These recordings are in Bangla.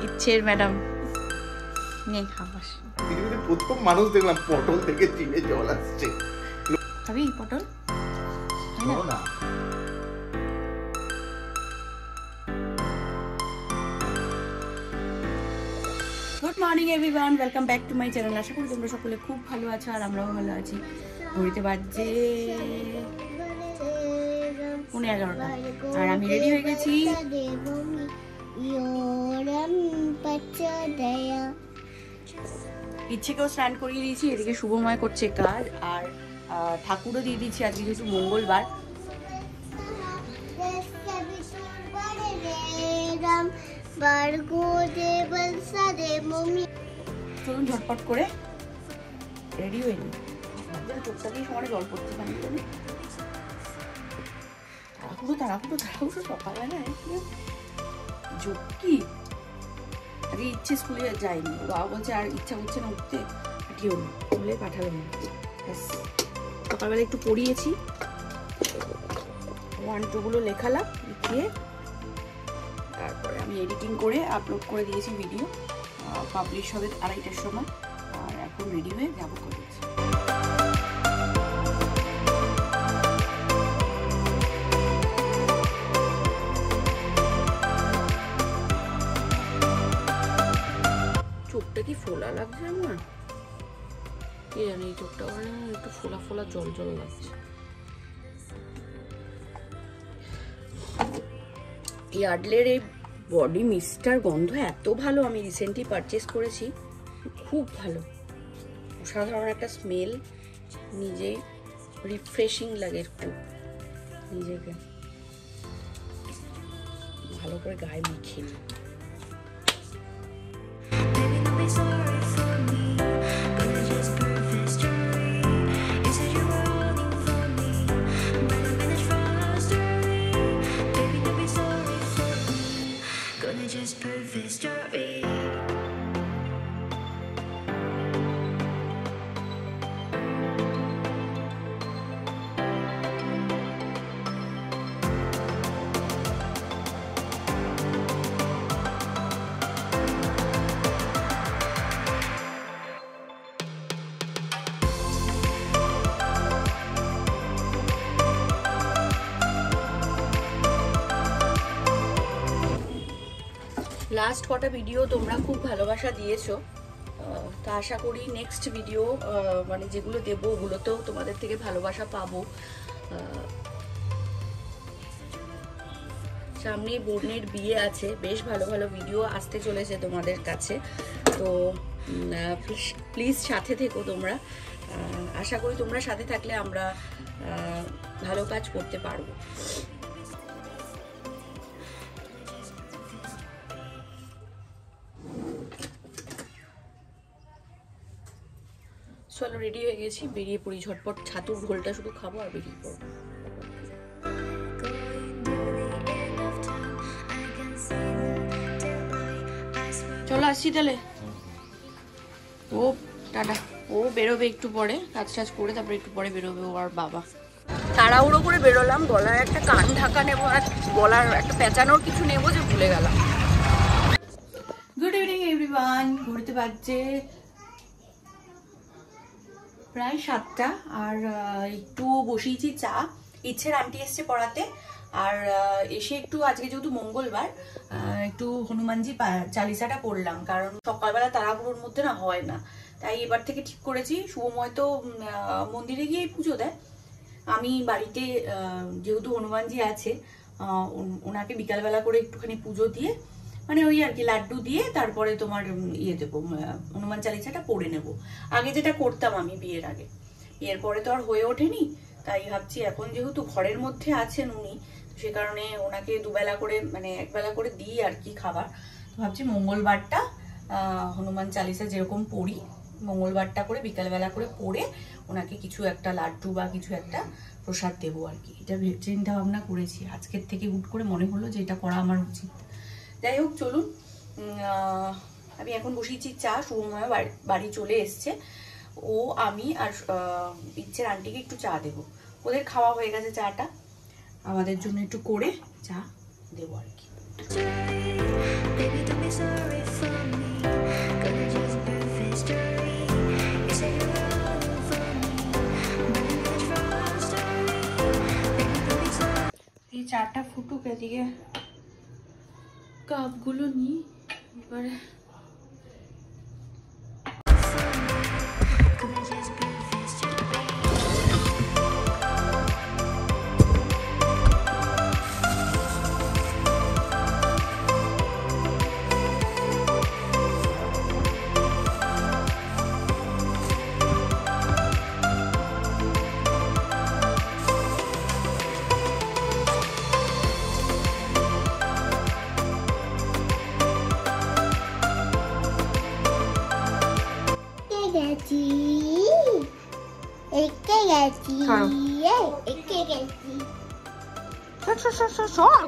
ইচ্ছের ম্যাডাম নিয়ে খাবাস। প্রথম মানুষ দেখলাম পটল থেকে জিভে জল আসছে। খাবি পটল? না good morning everyone, welcome back to my channel. আশা করি তোমরা সকলে খুব ভালো আছো আর আমরাও ভালো আছি। ঘড়িতে বাজছে 11:30 আর আমি রেডি হয়ে গেছি। ইচ্ছেকেও স্নান করিয়ে দিয়েছি, এদিকে শুভময় করছে কাজ আর ঠাকুরও দিয়ে দিচ্ছি। আজকে যেহেতু মঙ্গলবার, চলুন ঝটপট করে রেডি হয়ে নিই। চোখটা দিয়ে সময় জল পড়ছে কেন জানি। তাড়াহুড়ো সকালবেলায় কি আগে ইচ্ছে স্কুলে যায়নি, বাবা বলছে আর ইচ্ছা করছে না উঠতে, পাঠিয়েও না, বলে পাঠাবে না। সকালবেলা একটু পড়িয়েছি, 1-2 গুলো লেখালাম, লিখিয়ে তারপরে আমি এডিটিং করে আপলোড করে দিয়েছি ভিডিও। পাবলিশ হবে 2:30টার সময়। আর এখন রেডি হয়ে যাবো কলেজ। চোখটা কি ফোলা লাগছে আমার, কে জানি। এই চোখটা একটু ফোলা ফোলা জল জল লাগছে। ইয়ার্ডলের এই বডি মিস্টার গন্ধ এত ভালো, আমি রিসেন্টলি পারচেস করেছি, খুব ভালো, অসাধারণ একটা স্মেল। নিজেই রিফ্রেশিং লাগে, একটু নিজেকে ভালো করে গায়ে মেখে নিই। লাস্ট কটা ভিডিও তোমরা খুব ভালোবাসা দিয়েছো, তা আশা করি নেক্সট ভিডিও মানে যেগুলো দেবো ওগুলোতেও তোমাদের থেকে ভালোবাসা পাবো। সামনে বোনের বিয়ে আছে, বেশ ভালো ভালো ভিডিও আসতে চলেছে তোমাদের কাছে, তো প্লিজ সাথে থেকো তোমরা। আশা করি তোমরা সাথে থাকলে আমরা ভালো কাজ করতে পারবো। চলো রেডি হয়ে গেছি, বেরিয়ে পড়ি ঝটপট। ছাতুর ঘোলটা শুধু খাবো আর বেরিয়ে পড়বো। চলো আসছি তাহলে। ও টাটা। ও বেরোবে একটু পরে, কাজ টাজ করে তারপরে একটু পরে বেরোবে ও আর বাবা। তাড়াহুড়ো করে বেরোলাম, গলার একটা কান ঢাকা নেবো আর গলার একটা পেঁচানোর কিছু নেবো, যে ভুলে গেলাম। গুড ইভিনিং এভরিওয়ান, ঘুরতে পারছে প্রায় 7টা আর একটু বসিয়েছি চা। ইচ্ছের আন্টি এসছে পড়াতে, আর এসে একটু আজকে যেহেতু মঙ্গলবার একটু হনুমানজি চালিসাটা পড়লাম, কারণ সকালবেলা তাড়াহুড়োর মধ্যে না হয় না, তাই এবার থেকে ঠিক করেছি। শুভময় তো মন্দিরে গিয়েই পুজো দেয়, আমি বাড়িতে যেহেতু হনুমানজি আছে ওনাকে বিকালবেলা করে একটুখানি পুজো দিয়ে, মানে ওই আর কি লাড্ডু দিয়ে তারপরে তোমার দেবো, হনুমান চালিসাটা পড়ে নেব। আগে যেটা করতাম আমি বিয়ের আগে, বিয়ের পরে তো আর হয়ে ওঠেনি, তাই ভাবছি এখন যেহেতু ঘরের মধ্যে আছেন উনি, সে কারণে ওনাকে দুবেলা করে মানে একবেলা করে দিই আর কি খাবার। ভাবছি মঙ্গলবারটা হনুমান চালিসা যেরকম পড়ি, মঙ্গলবারটা করে বিকালবেলা করে পড়ে ওনাকে কিছু একটা লাড্ডু বা কিছু একটা প্রসাদ দেবো আর কি। এটা চিন্তা ভাবনা করেছি, আজকের থেকে হুট করে মনে হলো যে এটা করা আমার উচিত। যাই হোক চলুন, আমি এখন বসিয়েছি চা। শুভময় বাড়ি চলে এসছে, ও আমি আর ইচ্ছের আন্টিকে একটু চা দেবো। ওদের খাওয়া হয়ে গেছে চাটা, আমাদের জন্য একটু করে চা দেবো আর কি। চাটা ফুটুক, এদিকে কাপগুলো নিই এবারে।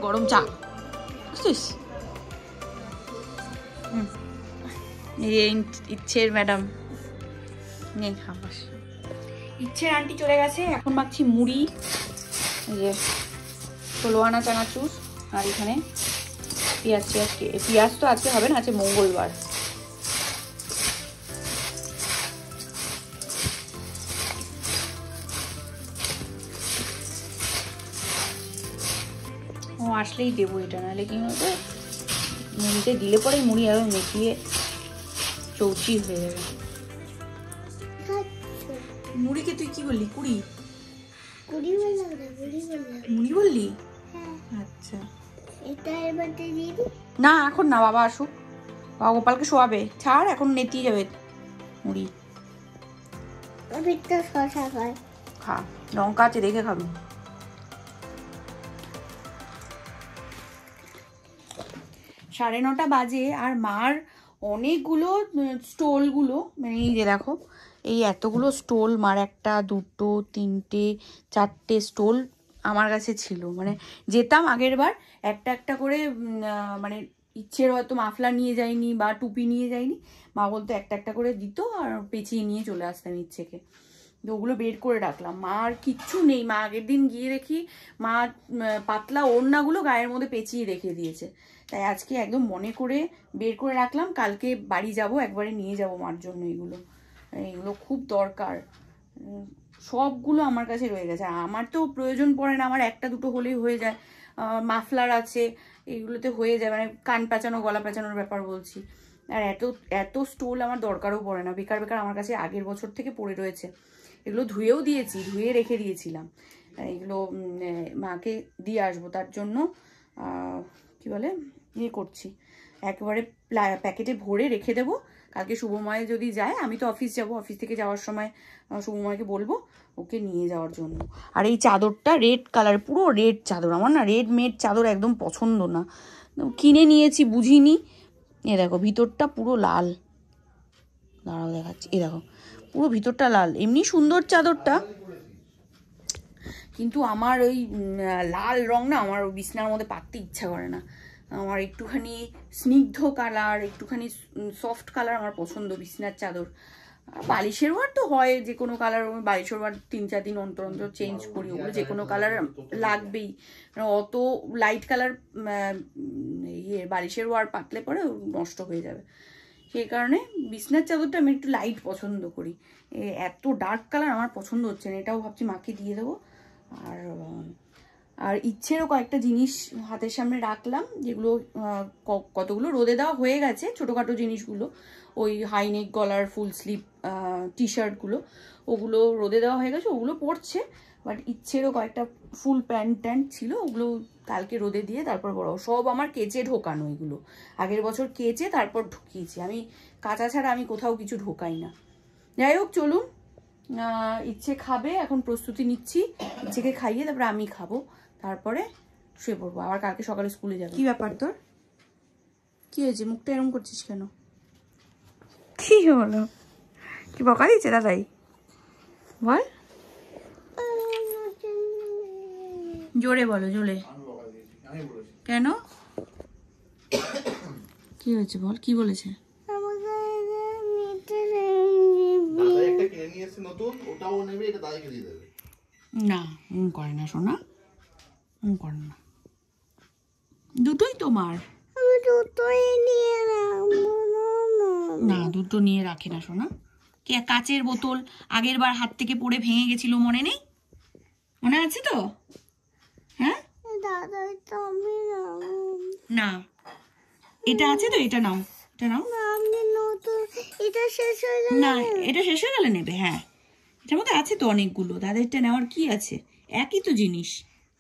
গরম চা ইচ্ছের ম্যাডাম নেই খাবার। ইচ্ছের আন্টি চলে গেছে, এখন মাখছি মুড়ি, এই যে 16 আনা চানাচুর, আর এখানে পেঁয়াজ পেঁয়াজ তো আজকে হবে না, আছে মঙ্গলবার। ও আসলেই দেবো এটা, নাহলে কি হতো মুড়িতে দিলে পরে মুড়ি আরো মেখিয়ে চৌচি হয়ে যাবে। মুড়িকে তুই কি বললি? কুড়ি মুড়ি বললি? আচ্ছা না এখন না, বাবা আসুক, বাবা গোপালকে শোয়াবে, ছাড় এখন নেতিয়ে যাবে মুড়ি। খা, লঙ্কা আছে দেখে খাবি। সাড়ে 9টা বাজে, আর মার অনেকগুলো স্টোলগুলো, মানে এই যে দেখো এই এতগুলো স্টোল, মার 1, 2, 3, 4টে স্টোল আমার কাছে ছিল। মানে যেতাম আগের বার একটা একটা করে, মানে ইচ্ছের হয়তো মাফলার নিয়ে যায়নি বা টুপি নিয়ে যায়নি, মা বলতো একটা একটা করে দিত আর পেঁচিয়ে নিয়ে চলে আসতাম ইচ্ছেকে। তো ওগুলো বের করে রাখলাম, মা আর কিচ্ছু নেই। মা আগের দিন গিয়ে দেখি মা পাতলা ওড়নাগুলো গায়ের মধ্যে পেঁচিয়ে রেখে দিয়েছে, তাই আজকে একদম মনে করে বের করে রাখলাম, কালকে বাড়ি যাব একবারে নিয়ে যাব মার জন্য। এগুলো খুব দরকার, সবগুলো আমার কাছে রয়ে গেছে। আমার তো প্রয়োজন পড়ে না, আমার 1, 2 হলেই হয়ে যায়। মাফলার আছে, এগুলোতে হয়ে যায়, মানে কান পেঁচানো গলা পেঁচানোর ব্যাপার বলছি। আর এত স্টোল আমার দরকারও পড়ে না, বেকার বেকার আমার কাছে আগের বছর থেকে পড়ে রয়েছে। এগুলো ধুয়েও দিয়েছি, ধুয়ে রেখে দিয়েছিলাম, এগুলো মাকে দিয়ে আসবো, তার জন্য কি বলে ইয়ে করছি, একেবারে প্যাকেটে ভরে রেখে দেবো। কালকে শুভময় যদি যায়, আমি তো অফিস যাব, অফিস থেকে যাওয়ার সময় শুভময়কে বলবো ওকে নিয়ে যাওয়ার জন্য। আর এই চাদরটা রেড কালার, পুরো রেড চাদর, আমার না রেড মেড চাদর একদম পছন্দ না, কিনে নিয়েছি বুঝিনি। এ দেখো ভিতরটা পুরো লাল, দাঁড়াও দেখাচ্ছি, এ দেখো পুরো ভিতরটা লাল। এমনি সুন্দর চাদরটা, কিন্তু আমার ওই লাল রং না আমার বিছনার মধ্যে পাততে ইচ্ছা করে না। আমার একটুখানি স্নিগ্ধ কালার, একটুখানি সফট কালার আমার পছন্দ বিছনার চাদর। বালিশের ওয়ার তো হয় যে কোনো কালার, বালিশের ওয়ার 3-4 দিন অন্তর অন্তর চেঞ্জ করি, ওগুলো যে কোনো কালার লাগবেই। অত লাইট কালার বালিশের ওয়ার পাতলে পরে নষ্ট হয়ে যাবে, সেই কারণে বিছনার চাদরটা আমি একটু লাইট পছন্দ করি। এত ডার্ক কালার আমার পছন্দ হচ্ছে না, এটাও ভাবছি মাকে দিয়ে দেবো। আর ইচ্ছেরও কয়েকটা জিনিস হাতের সামনে রাখলাম, যেগুলো কতগুলো রোদে দেওয়া হয়ে গেছে, ছোটোখাটো জিনিসগুলো, ওই হাইনেক গলার ফুল স্লিভ টি শার্টগুলো, ওগুলো রোদে দেওয়া হয়ে গেছে, ওগুলো পরছে। বাট ইচ্ছেরও কয়েকটা ফুল প্যান্ট ট্যান্ট ছিল, ওগুলো কালকে রোদে দিয়ে তারপর বড়, সব আমার কেচে ঢোকানো, এগুলো আগের বছর কেচে তারপর ঢুকিয়েছি আমি, কাঁচা ছাড়া আমি কোথাও কিছু ঢোকাই না। যাই হোক চলুন, ইচ্ছে খাবে, এখন প্রস্তুতি নিচ্ছি, ইচ্ছেকে খাইয়ে তারপরে আমি খাবো, তারপরে শুয়ে পড়বো, আবার কালকে সকালে স্কুলে যাবে। কি ব্যাপার তোর, কি হয়েছে, মুখটা এরকম করছিস কেন? কি হলো, কি বকা দিচ্ছে দাদাই? বল, জোরে বলো, জোরে। কেন, কি হয়েছে বল, কি বলেছে? না করে না সোনা, করে না, দুটোই তোমার। না দুটো নিয়ে রাখে না সোনা। কে কাচের বোতল আগের বার হাত থেকে পড়ে ভেঙে গেছিল, মনে নেই? মনে আছে তো? হ্যাঁ দাদা এটা আমি না, এটা আছে তো, এটা নাও, এটা নাও। আমি নতুন এটা শেষ হয়ে গেল না, এটা শেষ হয়ে গেলে নেবে। হ্যাঁ, এটার মধ্যে আছে তো অনেকগুলো, দাদারটা নেওয়ার কি আছে, একই তো জিনিস।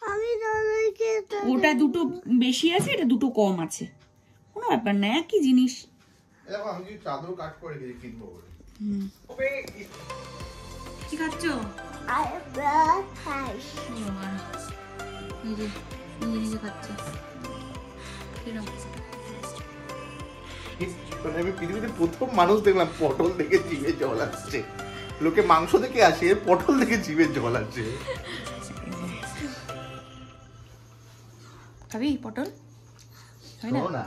আমি দাদাকে ওটা দুটো বেশি আছে, এটা দুটো কম আছে, কোনো ব্যাপার না, একই জিনিস। দেখো আমি কি চাদর কাট করে দিয়ে কিনবো বলে। কি খাচ্ছ? আর ব্রাশ খাইস নিজে নিজে নিজে খাচ্ছে। মানে আমি পৃথিবীতে প্রথম মানুষ দেখলাম পটল দেখে জিভে জল আসছে। লোকে মাংস দেখে আসে, পটল দেখে জিভে জল আসছে। খাবি পটল? শোনো না,